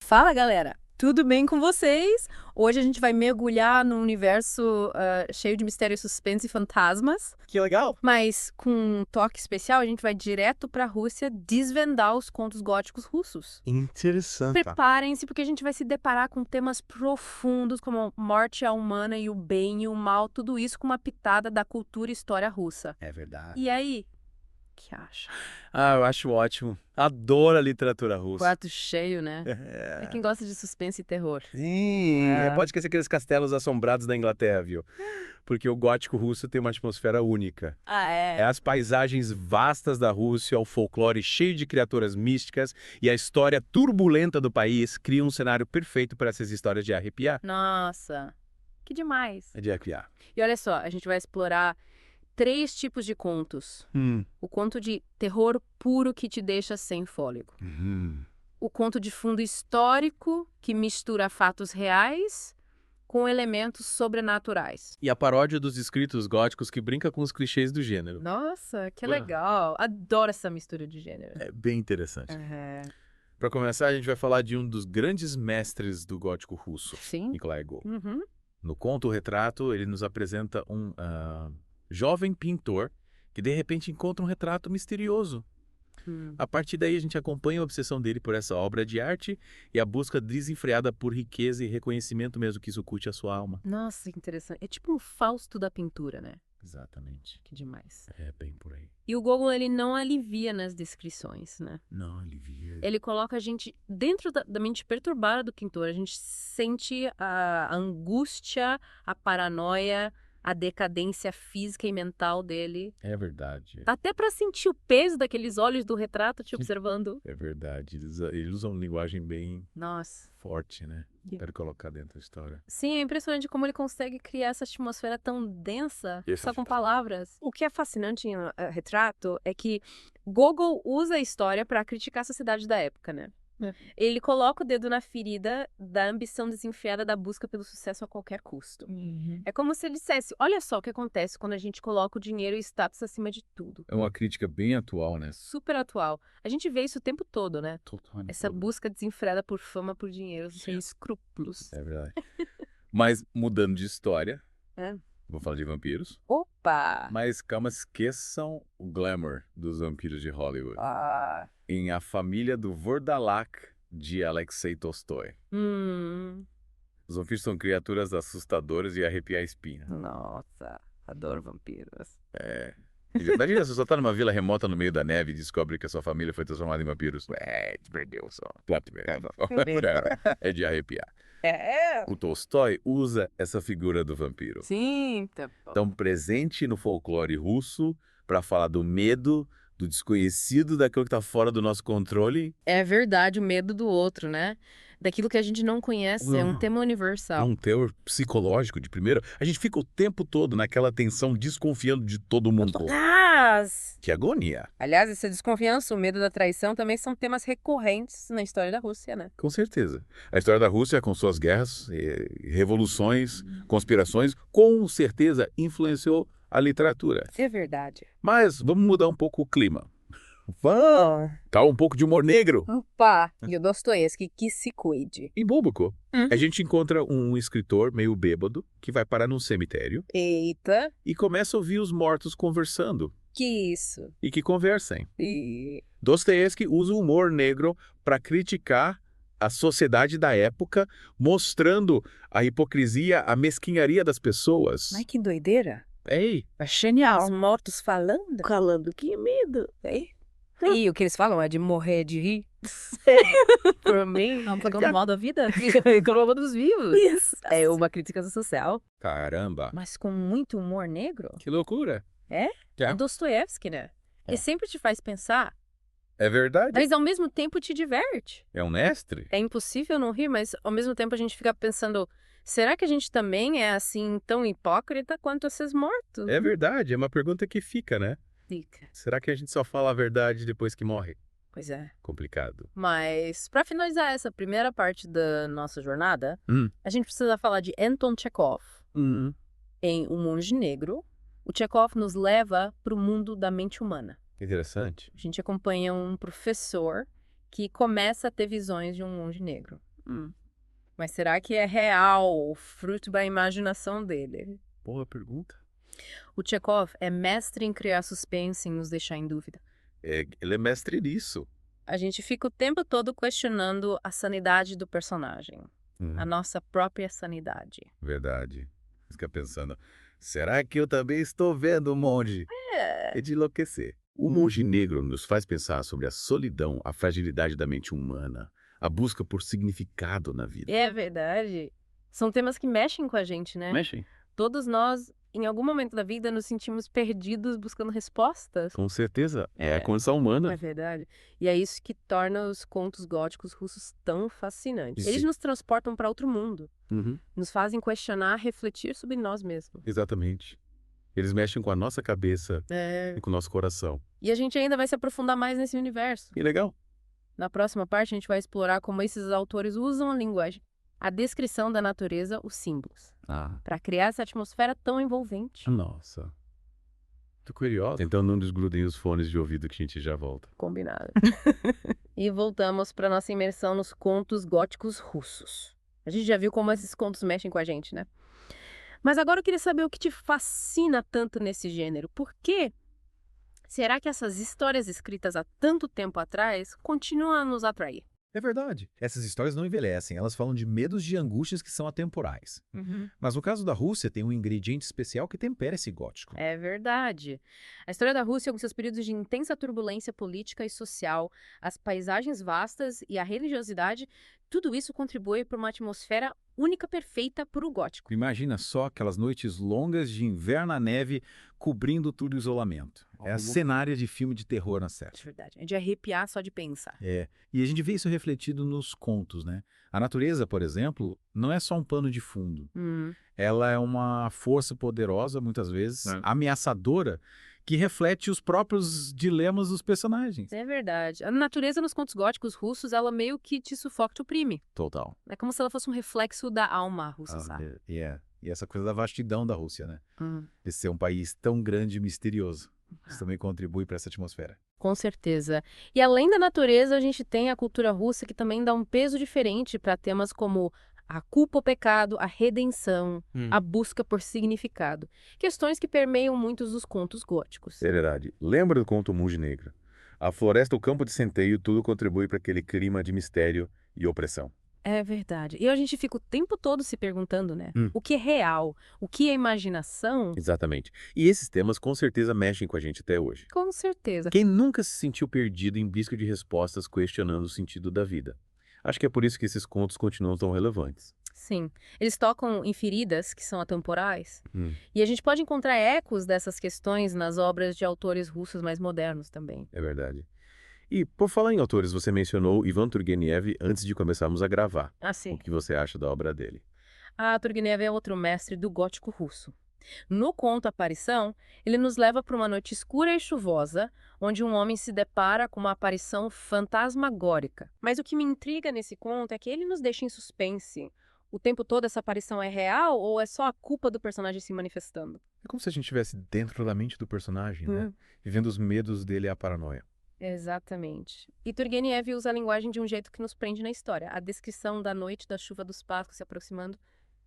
Fala, galera! Tudo bem com vocês? Hoje a gente vai mergulhar num universo cheio de mistério, suspense e fantasmas. Que legal! Mas com um toque especial, a gente vai direto pra Rússia desvendar os contos góticos russos. Interessante. Preparem-se, porque a gente vai se deparar com temas profundos como a morte humana e o bem e o mal, tudo isso com uma pitada da cultura e história russa. É verdade. E aí, o que acha? Eu acho ótimo. Adoro a literatura russa. Quarto cheio, né? É quem gosta de suspense e terror. Sim, pode esquecer aqueles castelos assombrados da Inglaterra, viu? Porque o gótico russo tem uma atmosfera única. É as paisagens vastas da Rússia, o folclore cheio de criaturas místicas e a história turbulenta do país criam um cenário perfeito para essas histórias de arrepiar. Nossa, que demais. É de arrepiar. E olha só, a gente vai explorar 3 tipos de contos. O conto de terror puro que te deixa sem fôlego. O conto de fundo histórico que mistura fatos reais com elementos sobrenaturais. E a paródia dos escritos góticos que brinca com os clichês do gênero. Nossa, que legal. Adoro essa mistura de gênero. É bem interessante. Para começar, a gente vai falar de um dos grandes mestres do gótico russo, Sim. Nikolai Gogol. Uhum. No conto O Retrato, ele nos apresenta um jovem pintor que de repente encontra um retrato misterioso. A partir daí a gente acompanha a obsessão dele por essa obra de arte e a busca desenfreada por riqueza e reconhecimento mesmo que isso curte a sua alma. Nossa, que interessante. É tipo um Fausto da pintura, né? Exatamente. Que demais. É bem por aí. E o Gogol, ele não alivia nas descrições, né? Não, alivia. Ele coloca a gente dentro da mente perturbada do pintor. A gente sente a angústia, a paranoia, a decadência física e mental dele. É verdade. Dá até pra sentir o peso daqueles olhos do retrato te observando. É verdade. Eles usam linguagem bem Nossa. forte, né? Para colocar dentro da história. Sim, é impressionante como ele consegue criar essa atmosfera tão densa Isso. só com palavras. O que é fascinante em Retrato é que Gogol usa a história para criticar a sociedade da época, né? Ele coloca o dedo na ferida da ambição desenfreada da busca pelo sucesso a qualquer custo. É como se ele dissesse, olha só o que acontece quando a gente coloca o dinheiro e o status acima de tudo. É uma crítica bem atual, né? Super atual. A gente vê isso o tempo todo, né? Totalmente. Essa busca desenfreada por fama, por dinheiro, sem escrúpulos. É verdade. Mas mudando de história, É. vou falar de vampiros. Opa! Mas calma, esqueçam o glamour dos vampiros de Hollywood. Em A Família do Vordalak, de Alexei Tolstói. Os vampiros são criaturas assustadoras e arrepia a espinha. Nossa, adoro vampiros. Imagina, você só tá numa vila remota no meio da neve e descobre que a sua família foi transformada em vampiros. Te perdeu só. É de arrepiar. O Tolstói usa essa figura do vampiro, Sim, tá bom. tão presente no folclore russo, para falar do medo, do desconhecido, daquilo que tá fora do nosso controle. É verdade, o medo do outro, né? Daquilo que a gente não conhece, é um tema É universal. um teor psicológico de primeira. A gente fica o tempo todo naquela tensão, desconfiando de todo mundo. Que agonia. Aliás, essa desconfiança, o medo da traição também são temas recorrentes na história da Rússia, né? Com certeza. A história da Rússia, com suas guerras, revoluções, conspirações, com certeza influenciou a literatura. É verdade. Mas vamos mudar um pouco o clima. Vamos! Tá um pouco de humor negro. Opa! E o Dostoiévski, que se cuide. Em Búbico, a gente encontra um escritor meio bêbado que vai parar num cemitério Eita! e começa a ouvir os mortos conversando. Que isso? E que conversem. E... Dostoiévski usa o humor negro para criticar a sociedade da época, mostrando a hipocrisia, a mesquinharia das pessoas. Ai, que doideira! Ei, É genial! Os mortos falando? Falando, que medo. E o que eles falam é de morrer de rir. Por mim. É um programa mal da vida? Programa dos vivos. Isso. É uma crítica social, caramba, mas com muito humor negro. que loucura. É É. Dostoiévski, né? É. Ele sempre te faz pensar, É verdade. mas ao mesmo tempo te diverte. É um mestre? É impossível não rir, mas ao mesmo tempo a gente fica pensando, será que a gente também é assim tão hipócrita quanto esses mortos? É verdade, é uma pergunta que fica, né? Fica. Será que a gente só fala a verdade depois que morre? Pois é. Complicado. Mas pra finalizar essa primeira parte da nossa jornada, Hum. a gente precisa falar de Anton Chekhov. Em O Monge Negro, o Chekhov nos leva para o mundo da mente humana. Interessante. A gente acompanha um professor que começa a ter visões de um monge negro. Mas será que é real, fruto da imaginação dele? Boa pergunta. O Chekhov é mestre em criar suspense e nos deixar em dúvida. Ele é mestre nisso. A gente fica o tempo todo questionando a sanidade do personagem. A nossa própria sanidade. Verdade. Fica pensando, será que eu também estou vendo o monge? É de enlouquecer. O Monge Negro nos faz pensar sobre a solidão, a fragilidade da mente humana, a busca por significado na vida. É verdade. São temas que mexem com a gente, né? Mexem? Todos nós, em algum momento da vida, nos sentimos perdidos buscando respostas. Com certeza. É a condição humana. É verdade. E é isso que torna os contos góticos russos tão fascinantes. Eles Sim. nos transportam para outro mundo. Uhum. Nos fazem questionar, refletir sobre nós mesmos. Exatamente. Eles mexem com a nossa cabeça É. e com o nosso coração. E a gente ainda vai se aprofundar mais nesse universo. E legal. Na próxima parte, a gente vai explorar como esses autores usam a linguagem, a descrição da natureza, os símbolos, para criar essa atmosfera tão envolvente. Nossa. Tô curioso. Então não desgrudem os fones de ouvido que a gente já volta. Combinado. E voltamos para nossa imersão nos contos góticos russos. A gente já viu como esses contos mexem com a gente, né? Mas agora eu queria saber o que te fascina tanto nesse gênero. Por quê? Será que essas histórias escritas há tanto tempo atrás continuam a nos atrair? É verdade. Essas histórias não envelhecem, elas falam de medos e angústias que são atemporais. Mas no caso da Rússia, tem um ingrediente especial que tempera esse gótico. É verdade. A história da Rússia, com seus períodos de intensa turbulência política e social, as paisagens vastas e a religiosidade, tudo isso contribui para uma atmosfera única perfeita para o gótico. Imagina só aquelas noites longas de inverno na neve cobrindo tudo o isolamento. É a cenária de filme de terror na É série. verdade. É de arrepiar só de pensar. E a gente vê isso refletido nos contos, né? A natureza, por exemplo, não é só um pano de fundo. Ela é uma força poderosa, muitas vezes, ameaçadora, que reflete os próprios dilemas dos personagens. É verdade. A natureza nos contos góticos russos, ela meio que te sufoca, te oprime. Total. É como se ela fosse um reflexo da alma russa, sabe? E essa coisa da vastidão da Rússia, né? De ser um país tão grande e misterioso. Isso também contribui para essa atmosfera. Com certeza. E além da natureza, a gente tem a cultura russa que também dá um peso diferente para temas como a culpa ou pecado, a redenção, a busca por significado. Questões que permeiam muitos dos contos góticos. É verdade. Lembra do conto Monge Negro? A floresta, o campo de centeio, tudo contribui para aquele clima de mistério e opressão. É verdade. E a gente fica o tempo todo se perguntando, né? O que é real? O que é imaginação? Exatamente. E esses temas com certeza mexem com a gente até hoje. Com certeza. Quem nunca se sentiu perdido em busca de respostas questionando o sentido da vida? Acho que é por isso que esses contos continuam tão relevantes. Sim. Eles tocam em feridas que são atemporais. E a gente pode encontrar ecos dessas questões nas obras de autores russos mais modernos também. É verdade. E, por falar em autores, você mencionou Ivan Turgenev antes de começarmos a gravar. Ah, sim. O que você acha da obra dele? Turgenev é outro mestre do gótico russo. No conto Aparição, ele nos leva para uma noite escura e chuvosa, onde um homem se depara com uma aparição fantasmagórica. Mas o que me intriga nesse conto é que ele nos deixa em suspense. O tempo todo essa aparição é real ou é só a culpa do personagem se manifestando? É como se a gente estivesse dentro da mente do personagem, né? Vivendo os medos dele e a paranoia. Exatamente. E Turgenev usa a linguagem de um jeito que nos prende na história. A descrição da noite da chuva dos páscoas se aproximando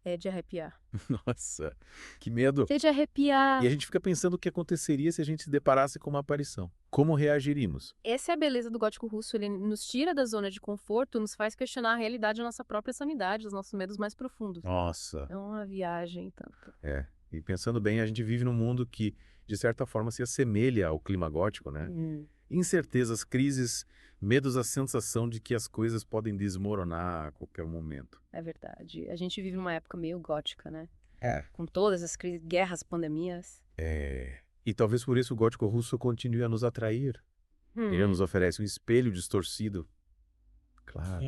é de arrepiar. Nossa, que medo! É de arrepiar. E a gente fica pensando o que aconteceria se a gente se deparasse com uma aparição. Como reagiríamos? Essa é a beleza do gótico russo. Ele nos tira da zona de conforto, nos faz questionar a realidade da nossa própria sanidade, os nossos medos mais profundos. Nossa! É uma viagem, tanto. E pensando bem, a gente vive num mundo que, de certa forma, se assemelha ao clima gótico, né? Incertezas, crises, medos, a sensação de que as coisas podem desmoronar a qualquer momento. É verdade. A gente vive numa época meio gótica, né? É. Com todas as crises, guerras, pandemias. E talvez por isso o gótico russo continue a nos atrair. Ele nos oferece um espelho distorcido. Claro.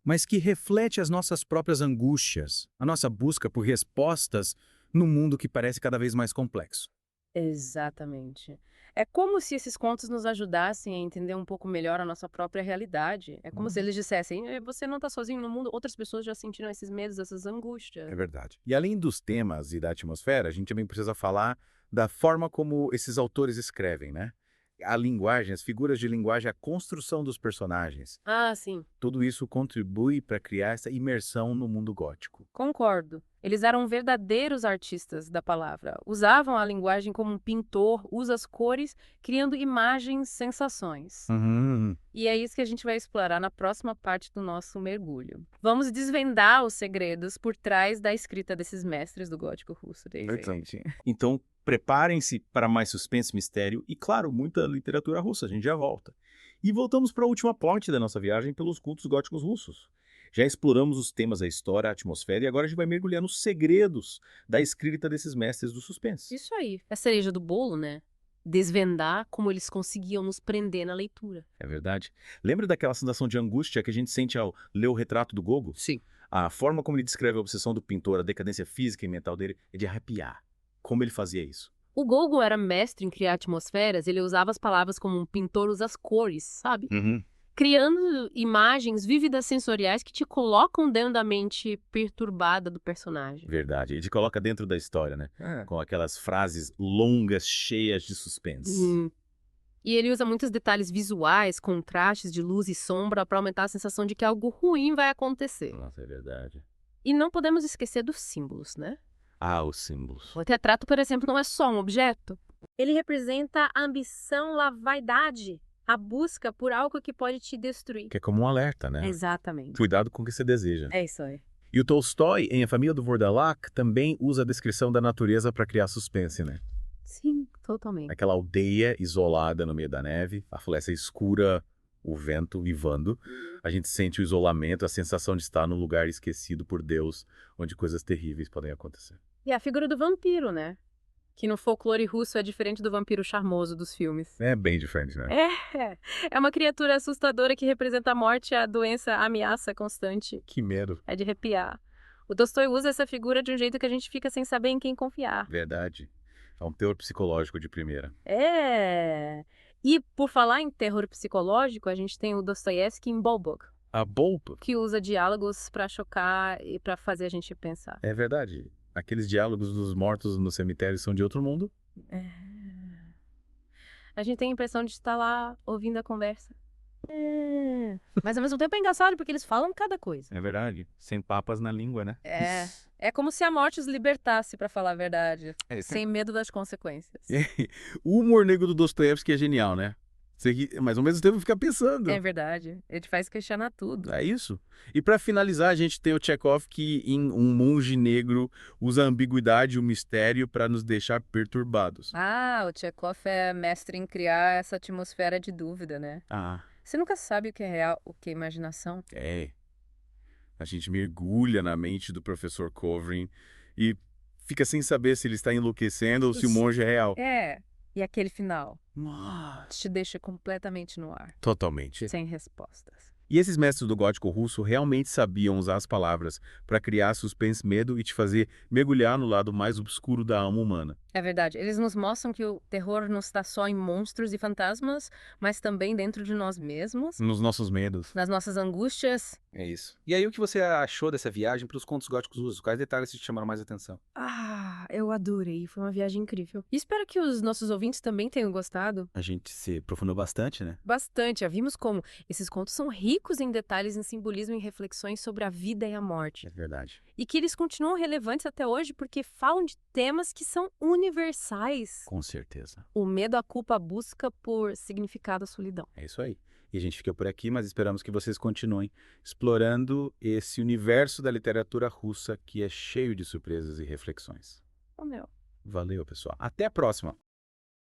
Mas que reflete as nossas próprias angústias, a nossa busca por respostas num mundo que parece cada vez mais complexo. Exatamente. É como se esses contos nos ajudassem a entender um pouco melhor a nossa própria realidade. É como se eles dissessem, você não está sozinho no mundo, outras pessoas já sentiram esses medos, essas angústias. É verdade. E além dos temas e da atmosfera, a gente também precisa falar da forma como esses autores escrevem, né? A linguagem, as figuras de linguagem, a construção dos personagens. Ah, sim. Tudo isso contribui para criar essa imersão no mundo gótico. Concordo. Eles eram verdadeiros artistas da palavra. Usavam a linguagem como um pintor, usa as cores, criando imagens, sensações. E é isso que a gente vai explorar na próxima parte do nosso mergulho. Vamos desvendar os segredos por trás da escrita desses mestres do gótico russo. Então, preparem-se para mais suspense, mistério e, claro, muita literatura russa. A gente já volta. E voltamos para a última parte da nossa viagem pelos cultos góticos russos. Já exploramos os temas da história, a atmosfera, e agora a gente vai mergulhar nos segredos da escrita desses mestres do suspense. Isso aí. É a cereja do bolo, né? Desvendar como eles conseguiam nos prender na leitura. É verdade. Lembra daquela sensação de angústia que a gente sente ao ler o retrato do Gogol? Sim. A forma como ele descreve a obsessão do pintor, a decadência física e mental dele, é de arrepiar. Como ele fazia isso? O Gogol era mestre em criar atmosferas, ele usava as palavras como um pintor usa as cores, sabe? Criando imagens vívidas sensoriais que te colocam dentro da mente perturbada do personagem. Verdade. Ele te coloca dentro da história, né? Com aquelas frases longas, cheias de suspense. E ele usa muitos detalhes visuais, contrastes de luz e sombra para aumentar a sensação de que algo ruim vai acontecer. Nossa, é verdade. E não podemos esquecer dos símbolos, né? Ah, os símbolos. O retrato, por exemplo, não é só um objeto. Ele representa a ambição, a vaidade, a busca por algo que pode te destruir. Que é como um alerta, né? Exatamente. Cuidado com o que você deseja. É isso aí. E o Tolstói, em A Família do Vordalak, também usa a descrição da natureza para criar suspense, né? Sim, totalmente. Aquela aldeia isolada no meio da neve, a floresta escura, o vento ivando. A gente sente o isolamento, a sensação de estar num lugar esquecido por Deus, onde coisas terríveis podem acontecer. E a figura do vampiro, né? Que no folclore russo é diferente do vampiro charmoso dos filmes. É bem diferente, né? É uma criatura assustadora que representa a morte, a doença, a ameaça constante. Que medo. É de arrepiar. O Tolstói usa essa figura de um jeito que a gente fica sem saber em quem confiar. Verdade. É um teor psicológico de primeira. E por falar em terror psicológico, a gente tem o Dostoiévski em Balbuk, A Bolpa. que usa diálogos pra chocar e pra fazer a gente pensar. É verdade. Aqueles diálogos dos mortos no cemitério são de outro mundo. A gente tem a impressão de estar lá ouvindo a conversa. Mas ao mesmo tempo é engraçado porque eles falam cada coisa. É verdade. Sem papas na língua, né? É como se a morte os libertasse, pra falar a verdade. Sem medo das consequências. O humor negro do Dostoiévski é genial, né? Mas ao mesmo tempo fica pensando. É verdade. Ele te faz questionar tudo. É isso. E para finalizar, a gente tem o Chekhov que, em Um Monge Negro, usa a ambiguidade e o mistério para nos deixar perturbados. O Chekhov é mestre em criar essa atmosfera de dúvida, né? Você nunca sabe o que é real, o que é imaginação. A gente mergulha na mente do professor Khovrin e fica sem saber se ele está enlouquecendo ou se o monge é real. E aquele final? Te deixa completamente no ar. Totalmente. Sem respostas. E esses mestres do gótico russo realmente sabiam usar as palavras para criar suspense, medo e te fazer mergulhar no lado mais obscuro da alma humana. É verdade. Eles nos mostram que o terror não está só em monstros e fantasmas, mas também dentro de nós mesmos. Nos nossos medos. Nas nossas angústias. É isso. E aí, o que você achou dessa viagem para os contos góticos russos? Quais detalhes te chamaram mais atenção? Eu adorei. Foi uma viagem incrível. E espero que os nossos ouvintes também tenham gostado. A gente se aprofundou bastante, né? Bastante. Já vimos como esses contos são ricos em detalhes, em simbolismo e em reflexões sobre a vida e a morte. É verdade. E que eles continuam relevantes até hoje porque falam de temas que são universais. Com certeza. O medo, a culpa, a busca por significado, a solidão. É isso aí. E a gente fica por aqui, mas esperamos que vocês continuem explorando esse universo da literatura russa que é cheio de surpresas e reflexões. Meu. Valeu, pessoal. Até a próxima!